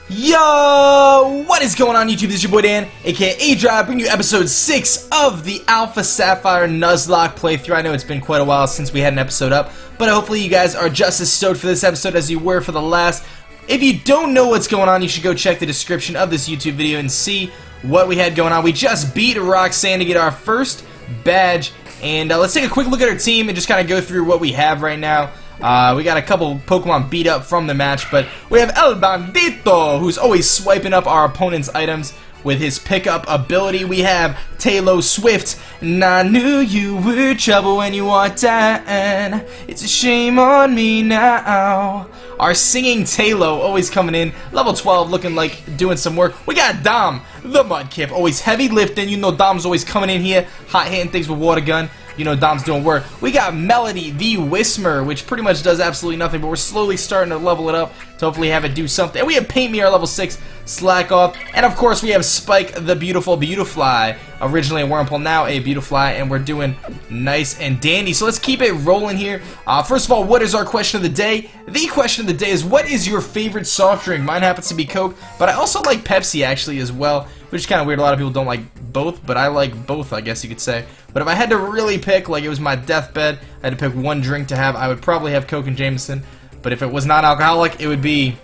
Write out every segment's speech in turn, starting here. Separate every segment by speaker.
Speaker 1: Yo, what is going on YouTube? This is your boy Dan, aka aDrive, bringing you episode 6 of the Alpha Sapphire Nuzlocke playthrough. I know it's been quite a while since we had an episode up, but hopefully you guys are just as stoked for this episode as you were for the last. If you don't know what's going on, you should go check the description of this YouTube video and see what we had going on. We just beat Roxanne to get our first badge, and let's take a quick look at our team and just kind of go through what we have right now. We got a couple Pokemon beat up from the match, but we have El Bandito, who's always swiping up our opponent's items with his pickup ability. We have Taylor Swift, and I knew you were trouble when you walked in. It's a shame on me now. Our singing Taylor always coming in, level 12, looking like doing some work. We got Dom, the Mudkip, always heavy lifting. You know Dom's always coming in here, hot hitting things with water gun. You know Dom's doing work. We got Melody, the Whismer, which pretty much does absolutely nothing, but we're slowly starting to level it up to hopefully have it do something. And we have Paint Me, our level 6, Slack Off. And of course we have Spike, the beautiful Beautifly. Originally a Wurmple, now a Beautifly, and we're doing nice and dandy. So let's keep it rolling here. First of all, what is our question of the day? The question of the day is, what is your favorite soft drink? Mine happens to be Coke, but I also like Pepsi actually as well, which is kind of weird. A lot of people don't like both, but I like both, I guess you could say. But if I had to really pick, like it was my deathbed, I had to pick one drink to have, I would probably have Coke and Jameson. But if it was non-alcoholic, it would be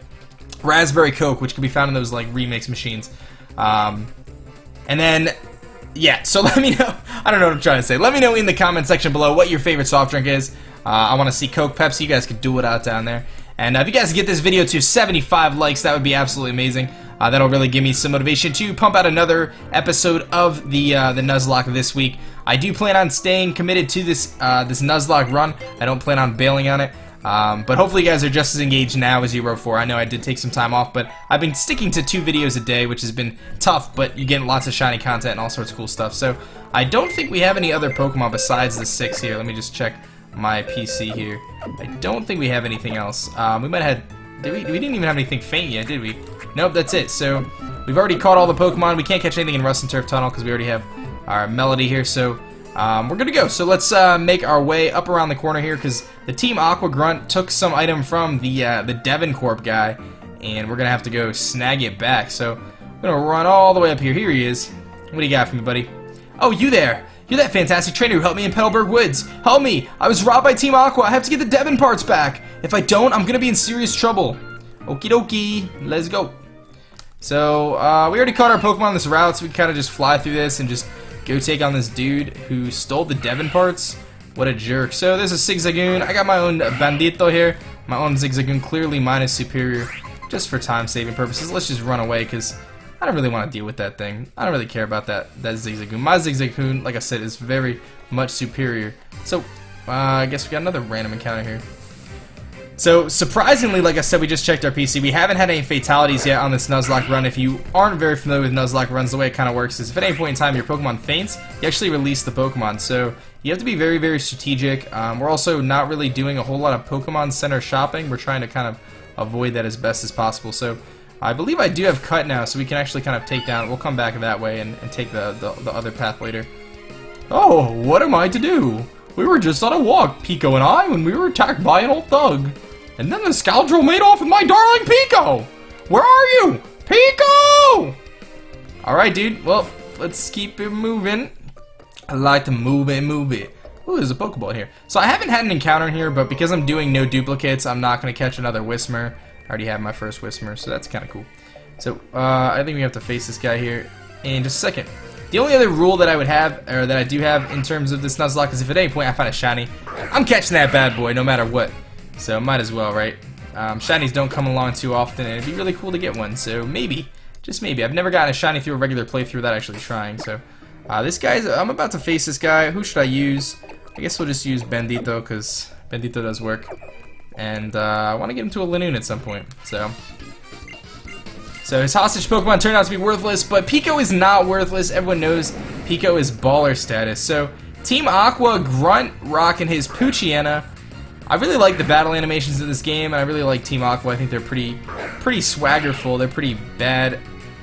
Speaker 1: Raspberry Coke, which can be found in those like remix machines. And then, yeah, so let me know. I don't know what I'm trying to say. Let me know in the comment section below what your favorite soft drink is. I want to see Coke, Pepsi. You guys could do it out down there. And if you guys get this video to 75 likes, that would be absolutely amazing. That'll really give me some motivation to pump out another episode of the Nuzlocke this week. I do plan on staying committed to this this Nuzlocke run. I don't plan on bailing on it. But hopefully you guys are just as engaged now as you were before. I know I did take some time off, but I've been sticking to 2 videos a day, which has been tough, but you're getting lots of shiny content and all sorts of cool stuff. So I don't think we have any other Pokemon besides the 6 here. Let me just check my PC here. I don't think we have anything else. We might have had... we didn't even have anything faint yet, did we? Nope, that's it. So we've already caught all the Pokemon. We can't catch anything in Rust and Turf Tunnel because we already have our Melody here. So we're good to go. So let's make our way up around the corner here because the Team Aqua Grunt took some item from the Devon Corp guy, and we're going to have to go snag it back. So I'm going to run all the way up here. Here he is. What do you got for me, buddy? Oh, you there. You're that fantastic trainer who helped me in Petalburg Woods. Help me! I was robbed by Team Aqua. I have to get the Devon parts back. If I don't, I'm gonna be in serious trouble. Okie dokie. Let's go. So, we already caught our Pokemon on this route, so we can kind of just fly through this and just go take on this dude who stole the Devon parts. What a jerk. So, there's a Zigzagoon. I got my own Bandito here. My own Zigzagoon. Clearly, mine is superior. Just for time-saving purposes, let's just run away, because I don't really want to deal with that thing. I don't really care about that Zigzagoon. My Zigzagoon, like I said, is very much superior. So, I guess we got another random encounter here. So, surprisingly, like I said, we just checked our PC. We haven't had any fatalities yet on this Nuzlocke run. If you aren't very familiar with Nuzlocke runs, the way it kind of works is if at any point in time your Pokemon faints, you actually release the Pokemon. So, you have to be very, very strategic. We're also not really doing a whole lot of Pokemon Center shopping. We're trying to kind of avoid that as best as possible. So, I believe I do have Cut now, so we can actually kind of take down... We'll come back that way and take the other path later. Oh, what am I to do? We were just on a walk, Peeko and I, when we were attacked by an old thug. And then the scoundrel made off with my darling Peeko! Where are you? Peeko! Alright, dude. Well, let's keep it moving. I like to move it, move it. Ooh, there's a Pokeball here. So I haven't had an encounter here, but because I'm doing no duplicates, I'm not going to catch another Whismer. I already have my first Whismer, so that's kind of cool. So, I think we have to face this guy here in just a second. The only other rule that I would have, or that I do have in terms of this Nuzlocke, is if at any point I find a shiny, I'm catching that bad boy no matter what. So, might as well, right? Shinies don't come along too often, and it'd be really cool to get one. So, maybe, just maybe. I've never gotten a shiny through a regular playthrough without actually trying. So, this guy's, I'm about to face this guy. Who should I use? I guess we'll just use Bandito, because Bandito does work. And I want to get him to a Lanoon at some point. So his hostage Pokemon turned out to be worthless, but Peeko is not worthless. Everyone knows Peeko is baller status. So Team Aqua Grunt rocking his Poochyena. I really like the battle animations in this game, and I really like Team Aqua. I think they're pretty swaggerful. They're pretty bad.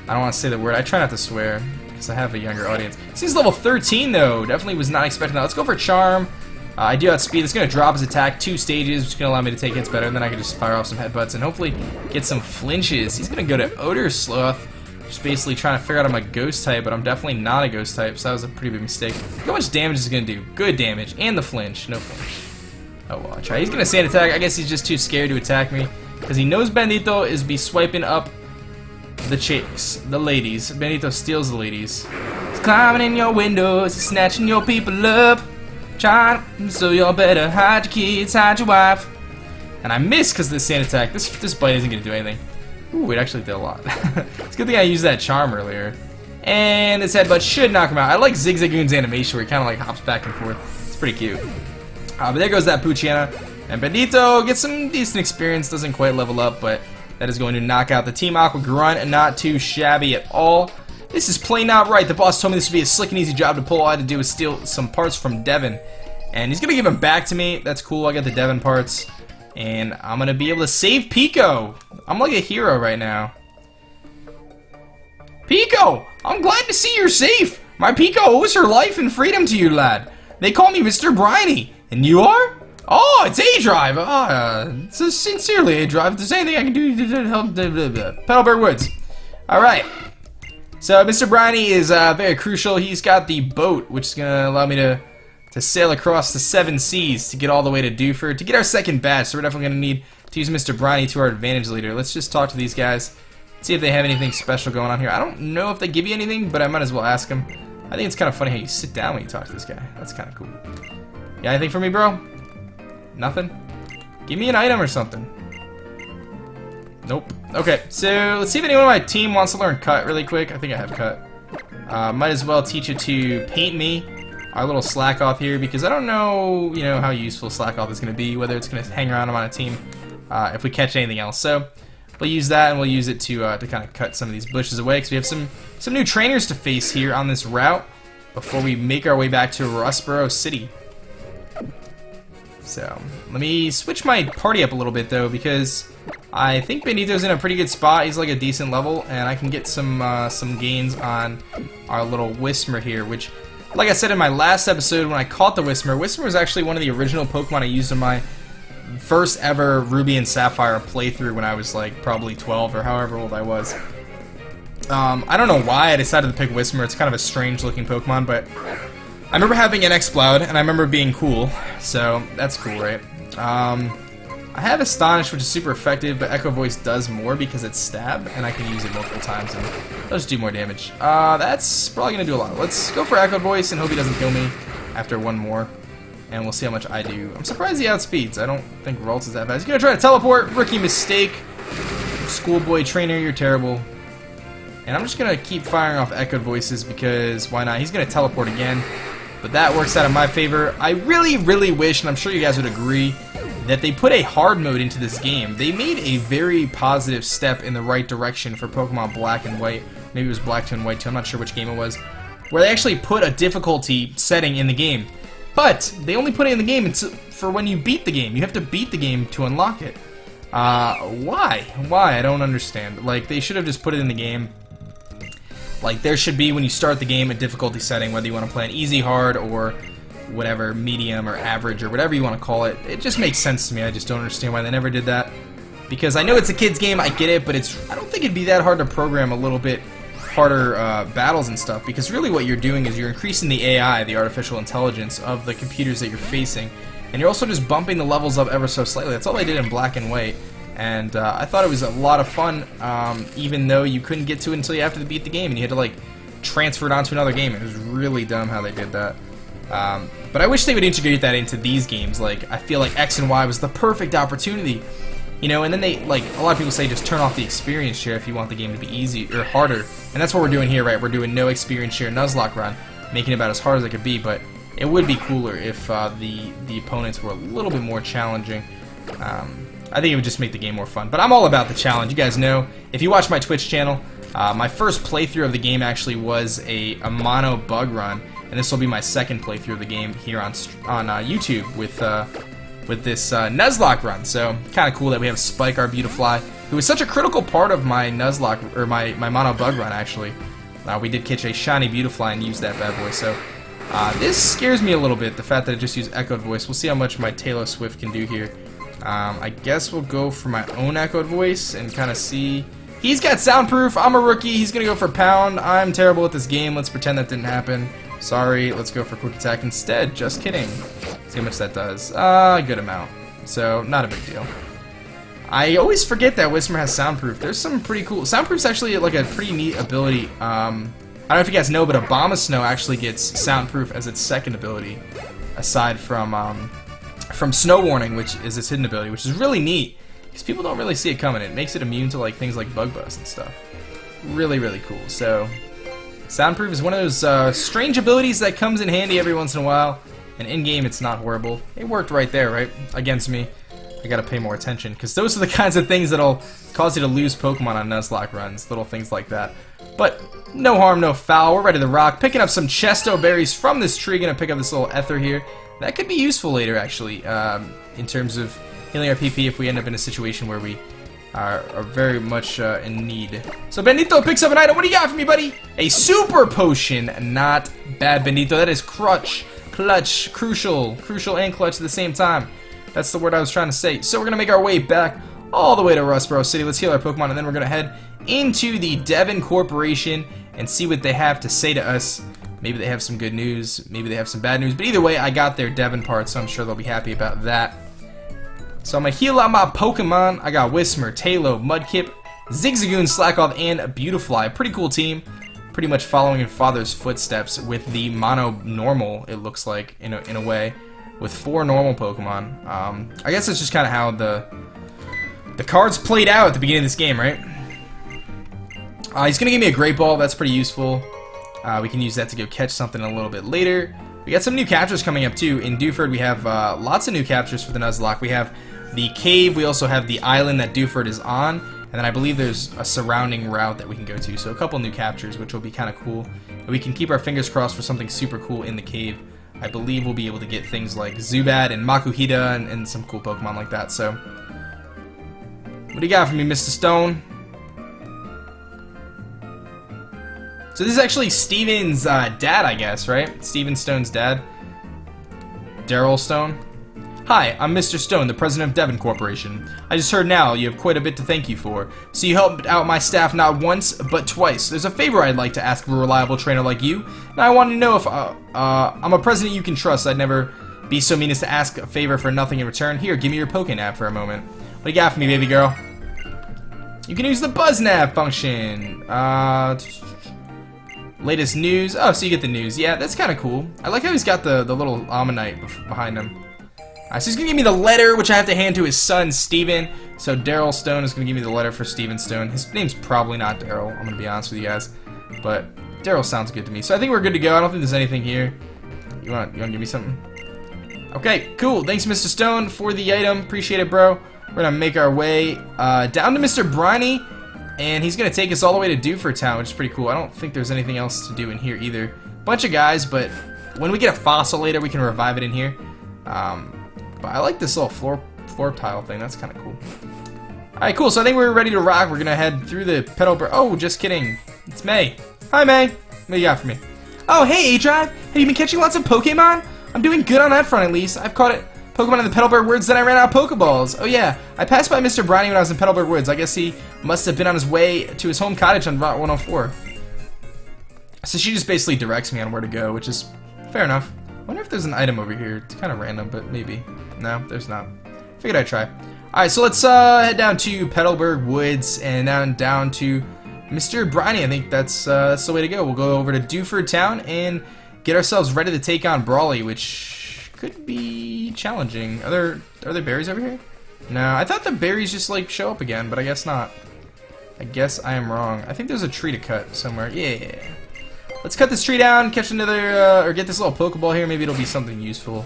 Speaker 1: I don't want to say the word. I try not to swear because I have a younger audience. He's level 13 though. Definitely was not expecting that. Let's go for Charm. I do outspeed. It's going to drop his attack 2 stages, which is going to allow me to take hits better, and then I can just fire off some headbutts and hopefully get some flinches. He's going to go to Odor Sloth, just basically trying to figure out I'm a ghost type, but I'm definitely not a ghost type, so that was a pretty big mistake. Look how much damage is going to do. Good damage, and the flinch. No flinch. Oh, well, I'll try. He's going to sand attack. I guess he's just too scared to attack me, because he knows Bendito is be swiping up the chicks, the ladies. Bendito steals the ladies. He's climbing in your windows, he's snatching your people up. So y'all better hide your kids, hide your wife. And I missed because of the sand attack. This bite isn't going to do anything. Ooh, it actually did a lot. It's a good thing I used that charm earlier. And this headbutt should knock him out. I like Zigzagoon's animation where he kind of like hops back and forth. It's pretty cute. But there goes that Poochyena. And Bendito gets some decent experience. Doesn't quite level up, but that is going to knock out the Team Aqua grunt. And not too shabby at all. This is plain not right. The boss told me this would be a slick and easy job to pull. All I had to do was steal some parts from Devin. And he's going to give them back to me. That's cool. I got the Devin parts. And I'm going to be able to save Peeko. I'm like a hero right now. Peeko! I'm glad to see you're safe. My Peeko owes her life and freedom to you, lad. They call me Mr. Briney. And you are? Oh, it's aDrive. So sincerely, aDrive. If there's anything I can do to help Petalburg Woods. Alright. So Mr. Briney is very crucial. He's got the boat, which is going to allow me to sail across the 7 seas to get all the way to Dewford to get our second badge. So we're definitely going to need to use Mr. Briney to our advantage leader. Let's just talk to these guys, see if they have anything special going on here. I don't know if they give you anything, but I might as well ask them. I think it's kind of funny how you sit down when you talk to this guy. That's kind of cool. You got anything for me, bro? Nothing? Give me an item or something. Nope. Okay, so let's see if anyone on my team wants to learn Cut really quick. I think I have Cut. Might as well teach it to Paint Me, our little slack off here, because I don't know, how useful slack off is going to be, whether it's going to hang around on a team if we catch anything else. So we'll use that, and we'll use it to kind of cut some of these bushes away, because we have some new trainers to face here on this route before we make our way back to Rustboro City. So let me switch my party up a little bit though, because I think Bendito's in a pretty good spot. He's like a decent level, and I can get some gains on our little Whismur here, which, like I said in my last episode when I caught the Whismur was actually one of the original Pokemon I used in my first ever Ruby and Sapphire playthrough when I was like probably 12 or however old I was. I don't know why I decided to pick Whismur. It's kind of a strange looking Pokemon, but I remember having an Exploud, and I remember being cool, so that's cool, right? I have Astonish, which is super effective, but Echo Voice does more because it's Stab, and I can use it multiple times, and it'll just do more damage. That's probably going to do a lot. Let's go for Echo Voice and hope he doesn't kill me after one more, and we'll see how much I do. I'm surprised he outspeeds. I don't think Ralts is that fast. He's going to try to teleport. Rookie mistake. Schoolboy trainer, you're terrible. And I'm just going to keep firing off Echo Voices because why not? He's going to teleport again. But that works out in my favor. I really, really wish, and I'm sure you guys would agree, that they put a hard mode into this game. They made a very positive step in the right direction for Pokemon Black and White. Maybe it was Black 2 and White 2, I'm not sure which game it was. Where they actually put a difficulty setting in the game. But they only put it in the game for when you beat the game. You have to beat the game to unlock it. Why? Why? I don't understand. Like, they should have just put it in the game. Like, there should be, when you start the game, a difficulty setting, whether you want to play an easy, hard, or whatever, medium, or average, or whatever you want to call it. It just makes sense to me. I just don't understand why they never did that. Because I know it's a kid's game, I get it, but I don't think it'd be that hard to program a little bit harder battles and stuff, because really what you're doing is you're increasing the AI, the artificial intelligence, of the computers that you're facing, and you're also just bumping the levels up ever so slightly. That's all they did in Black and White. And I thought it was a lot of fun, even though you couldn't get to it until you have to beat the game, and you had to like transfer it onto another game. It was really dumb how they did that. But I wish they would integrate that into these games. Like, I feel like X and Y was the perfect opportunity, and then they, like, a lot of people say just turn off the experience share if you want the game to be easy or harder. And that's what we're doing here, right? We're doing no experience share Nuzlocke run, making it about as hard as it could be, but it would be cooler if the opponents were a little bit more challenging. I think it would just make the game more fun. But I'm all about the challenge. You guys know, if you watch my Twitch channel, my first playthrough of the game actually was a mono bug run, and this will be my second playthrough of the game here on YouTube with this Nuzlocke run. So kind of cool that we have Spike, our Beautifly, who was such a critical part of my Nuzlocke, or my mono bug run actually. We did catch a shiny Beautifly and use that bad boy. So This scares me a little bit, the fact that I just used echoed voice. We'll see how much my Taylor Swift can do here. I guess we'll go for my own echoed voice and kind of see. He's got soundproof. I'm a rookie. He's going to go for pound. I'm terrible at this game. Let's pretend that didn't happen. Sorry. Let's go for quick attack instead. Just kidding. See how much that does. Good amount. So, not a big deal. I always forget that Whismer has soundproof. There's some pretty cool. Soundproof's actually like a pretty neat ability. I don't know if you guys know, but Abomasnow actually gets soundproof as its second ability, aside from Snow Warning, which is its hidden ability, which is really neat because people don't really see it coming. It makes it immune to like things like Bug Buzz and stuff. Really, really cool. So, soundproof is one of those strange abilities that comes in handy every once in a while. And in game, it's not horrible. It worked right there, right? Against me. I gotta pay more attention, because those are the kinds of things that'll cause you to lose Pokemon on Nuzlocke runs. Little things like that. But, no harm, no foul. We're ready to rock. Picking up some Chesto berries from this tree. Gonna pick up this little Ether here. That could be useful later, actually, in terms of healing our PP if we end up in a situation where we are very much in need. So, Benito picks up an item. What do you got for me, buddy? A Super Potion. Not bad, Benito. That is clutch, crucial and clutch at the same time. That's the word I was trying to say. So we're going to make our way back all the way to Rustboro City. Let's heal our Pokemon, and then we're going to head into the Devon Corporation and see what they have to say to us. Maybe they have some good news. Maybe they have some bad news. But either way, I got their Devon part, so I'm sure they'll be happy about that. So I'm going to heal out my Pokemon. I got Whismer, Tailo, Mudkip, Zigzagoon, Slackoth, and Beautifly. Pretty cool team. Pretty much following in Father's footsteps with the mono normal, it looks like, in a way. With 4 normal Pokemon. I guess that's just kind of how the cards played out at the beginning of this game, right? He's going to give me a Great Ball. That's pretty useful. We can use that to go catch something a little bit later. We got some new captures coming up, too. In Dewford, we have lots of new captures for the Nuzlocke. We have the cave. We also have the island that Dewford is on. And then I believe there's a surrounding route that we can go to. So a couple new captures, which will be kind of cool. And we can keep our fingers crossed for something super cool in the cave. I believe we'll be able to get things like Zubat and Makuhita and some cool Pokemon like that. So, what do you got for me, Mr. Stone? So this is actually Steven's dad, I guess, right? Steven Stone's dad. Daryl Stone. Hi, I'm Mr. Stone, the president of Devon Corporation. I just heard now you have quite a bit to thank you for. So you helped out my staff not once, but twice. There's a favor I'd like to ask of a reliable trainer like you. And I want to know if I'm a president you can trust. I'd never be so mean as to ask a favor for nothing in return. Here, give me your Pokénav for a moment. What do you got for me, baby girl? You can use the Buzznav function. Latest news. Oh, so you get the news. Yeah, that's kind of cool. I like how he's got the little Ammonite behind him. So he's going to give me the letter, which I have to hand to his son, Steven. So Daryl Stone is going to give me the letter for Steven Stone. His name's probably not Daryl, I'm going to be honest with you guys. But Daryl sounds good to me. So I think we're good to go. I don't think there's anything here. You want to give me something? Okay, cool. Thanks, Mr. Stone, for the item. Appreciate it, bro. We're going to make our way down to Mr. Briney. And he's going to take us all the way to Dewford Town, which is pretty cool. I don't think there's anything else to do in here either. Bunch of guys, but when we get a fossil later, we can revive it in here. But I like this little floor tile thing. That's kind of cool. Alright, cool. So I think we're ready to rock. We're going to head through the Petalburg. Oh, just kidding. It's May. Hi, May. What do you got for me? Oh, hey, aDrive. Have you been catching lots of Pokemon? I'm doing good on that front, at least. I've caught Pokemon in the Petalburg Woods, then I ran out of Pokeballs. Oh, yeah. I passed by Mr. Briney when I was in Petalburg Woods. I guess he must have been on his way to his home cottage on Route 104. So she just basically directs me on where to go, which is fair enough. I wonder if there's an item over here. It's kind of random, but maybe. No, there's not. Figured I'd try. Alright, so let's head down to Petalburg Woods and down to Mr. Briney. I think that's the way to go. We'll go over to Dewford Town and get ourselves ready to take on Brawly, which could be challenging. Are there berries over here? No, I thought the berries just like show up again, but I guess not. I guess I am wrong. I think there's a tree to cut somewhere. Yeah. Let's cut this tree down, catch another, or get this little Pokeball here. Maybe it'll be something useful.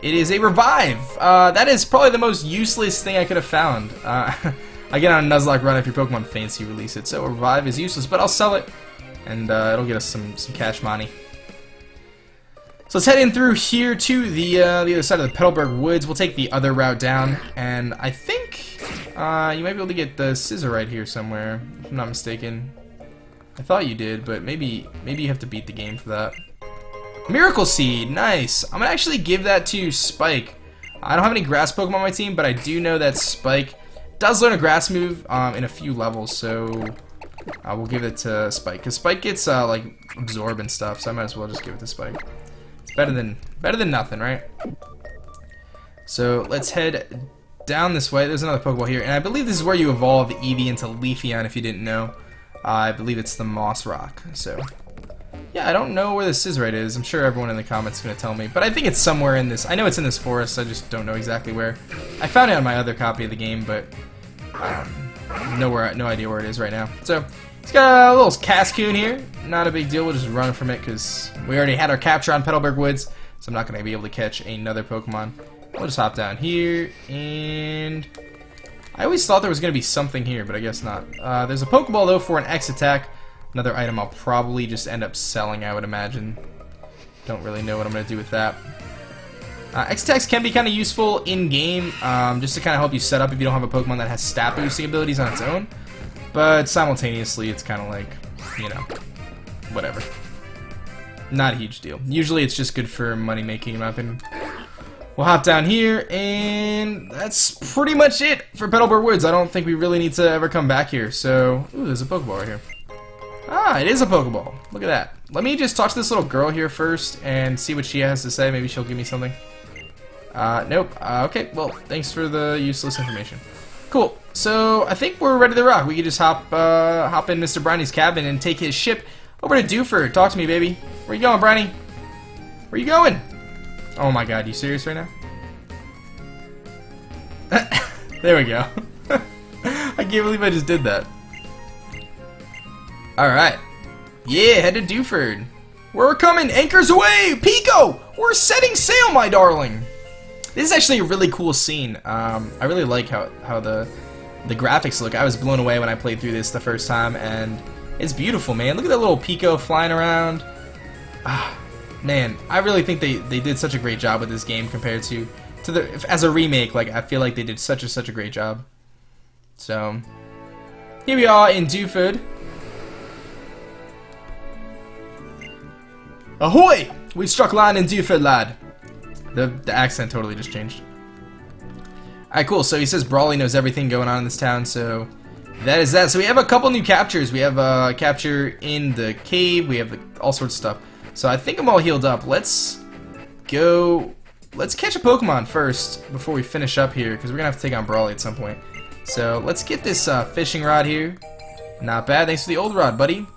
Speaker 1: It is a Revive. That is probably the most useless thing I could have found. I get on a Nuzlocke run if your Pokemon faints, you release it. So a Revive is useless, but I'll sell it, and it'll get us some cash money. So let's head in through here to the other side of the Petalburg Woods. We'll take the other route down, and I think you might be able to get the scissor right here somewhere, if I'm not mistaken. I thought you did, but maybe you have to beat the game for that. Miracle Seed, nice. I'm gonna actually give that to Spike. I don't have any grass Pokemon on my team, but I do know that Spike does learn a grass move in a few levels, so we'll give it to Spike. Because Spike gets like absorb and stuff, so I might as well just give it to Spike. It's better than nothing, right? So let's head down this way. There's another Pokeball here, and I believe this is where you evolve Eevee into Leafeon, if you didn't know. I believe it's the Moss Rock, so... Yeah, I don't know where the Scissorite is. I'm sure everyone in the comments is going to tell me. But I think it's somewhere in this... I know it's in this forest, I just don't know exactly where. I found it on my other copy of the game, but... no idea where it is right now. So, it's got a little Cascoon here. Not a big deal, we'll just run from it, because we already had our capture on Petalburg Woods, so I'm not going to be able to catch another Pokemon. We'll just hop down here, and... I always thought there was going to be something here, but I guess not. There's a Pokeball, though, for an X attack. Another item I'll probably just end up selling, I would imagine. Don't really know what I'm going to do with that. X attacks can be kind of useful in-game, just to kind of help you set up if you don't have a Pokemon that has stat boosting abilities on its own. But simultaneously, it's kind of like, you know, whatever. Not a huge deal. Usually it's just good for money-making, in my opinion. We'll hop down here, and that's pretty much it for Petalburg Woods. I don't think we really need to ever come back here, so... Ooh, there's a Pokeball right here. Ah, it is a Pokeball. Look at that. Let me just talk to this little girl here first and see what she has to say. Maybe she'll give me something. Nope. Okay, well, thanks for the useless information. Cool. So, I think we're ready to rock. We can just hop in Mr. Briney's cabin and take his ship over to Dewford. Talk to me, baby. Where you going, Briney? Where you going? Oh my god, you serious right now? There we go. I can't believe I just did that. Alright. Yeah, head to Dewford. We're coming! Anchors away! Peeko! We're setting sail, my darling! This is actually a really cool scene. I really like how the graphics look. I was blown away when I played through this the first time, and it's beautiful, man. Look at that little Peeko flying around. Man, I really think they did such a great job with this game compared to as a remake. Like, I feel like they did such a great job. So, here we are in Dewford. Ahoy! We've struck land in Dewford, lad. The accent totally just changed. Alright, cool. So he says Brawly knows everything going on in this town, so that is that. So we have a couple new captures. We have a capture in the cave. We have all sorts of stuff. So I think I'm all healed up. Let's catch a Pokemon first before we finish up here, because we're going to have to take on Brawly at some point. So let's get this fishing rod here. Not bad. Thanks for the old rod, buddy.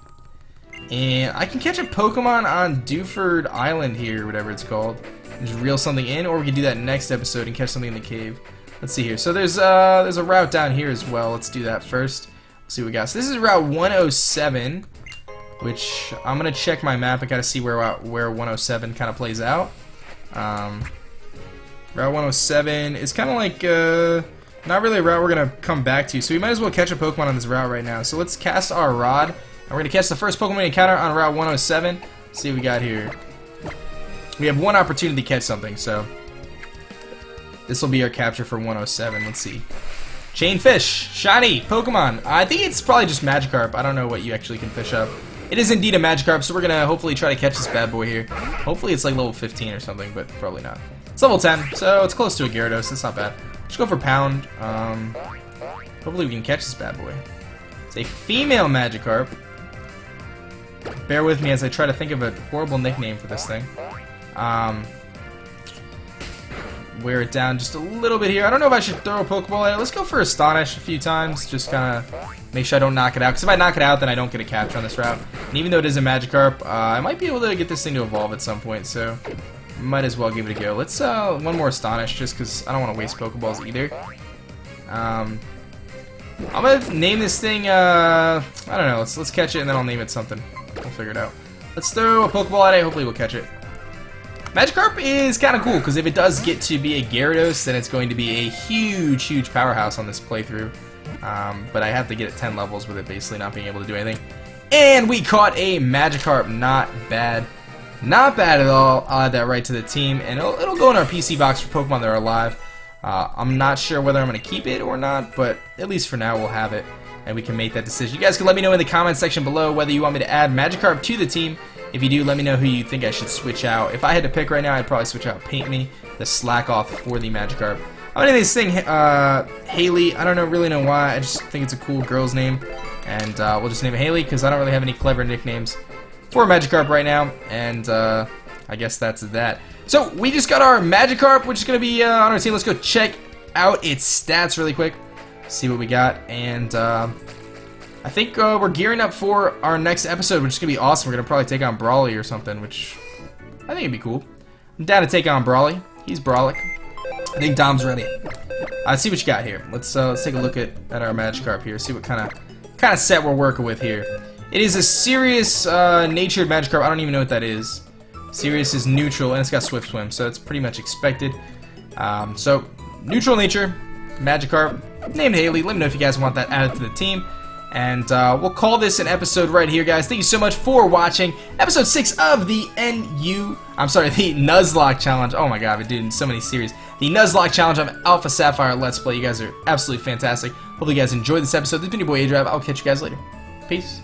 Speaker 1: And I can catch a Pokemon on Dewford Island here, whatever it's called. And just reel something in, or we can do that next episode and catch something in the cave. Let's see here. So there's a route down here as well. Let's do that first. Let's see what we got. So this is Route 107, which I'm gonna check my map. I gotta see where 107 kind of plays out. Route 107 is kind of like not really a route we're gonna come back to. So we might as well catch a Pokemon on this route right now. So let's cast our rod. And we're going to catch the first Pokemon we encounter on Route 107. Let's see what we got here. We have one opportunity to catch something, so this will be our capture for 107. Let's see. Chain fish, shiny, Pokemon. I think it's probably just Magikarp. I don't know what you actually can fish up. It is indeed a Magikarp, so we're going to hopefully try to catch this bad boy here. Hopefully it's like level 15 or something, but probably not. It's level 10, so it's close to a Gyarados. It's not bad. Let's go for Pound. Hopefully we can catch this bad boy. It's a female Magikarp. Bear with me as I try to think of a horrible nickname for this thing. Wear it down just a little bit here. I don't know if I should throw a Pokeball at it. Let's go for Astonish a few times. Just kind of make sure I don't knock it out. Because if I knock it out, then I don't get a capture on this route. And even though it is a Magikarp, I might be able to get this thing to evolve at some point. So, might as well give it a go. Let's, one more Astonish just because I don't want to waste Pokeballs either. I'm going to name this thing, I don't know. Let's catch it and then I'll name it something. We'll figure it out. Let's throw a Pokeball at it. Hopefully we'll catch it. Magikarp is kind of cool because if it does get to be a Gyarados, then it's going to be a huge powerhouse on this playthrough. But I have to get it 10 levels with it basically not being able to do anything. And we caught a Magikarp. Not bad. Not bad at all. I'll add that right to the team. And it'll go in our PC box for Pokemon that are alive. I'm not sure whether I'm going to keep it or not, but at least for now we'll have it. And we can make that decision. You guys can let me know in the comment section below whether you want me to add Magikarp to the team If you do, let me know who you think I should switch out. If I had to pick right now, I'd probably switch out Paint Me, the Slack Off for the Magikarp. I'm gonna name this thing Haley. I don't really know why. I just think it's a cool girl's name, and we'll just name it Haley because I don't really have any clever nicknames for Magikarp right now. And I guess that's that. So we just got our Magikarp, which is gonna be on our team. Let's go check out its stats really quick, see what we got, and I think we're gearing up for our next episode, which is gonna be awesome. We're gonna probably take on Brawly or something, which I think it'd be cool. I'm down to take on Brawly. He's Brawlic. I think Dom's ready. Let's see what you got here. Let's take a look at our Magikarp here. See what kind of set we're working with here. It is a serious natured Magikarp. I don't even know what that is. Serious is neutral, and it's got Swift Swim, so it's pretty much expected. So neutral nature Magikarp named Haley. Let me know if you guys want that added to the team. And we'll call this an episode right here, guys. Thank you so much for watching episode 6 of the the Nuzlocke challenge. Oh my god, I've been doing so many series. The Nuzlocke challenge of Alpha Sapphire Let's Play. You guys are absolutely fantastic. Hope you guys enjoyed this episode. This has been your boy aDrive. I'll catch you guys later. Peace.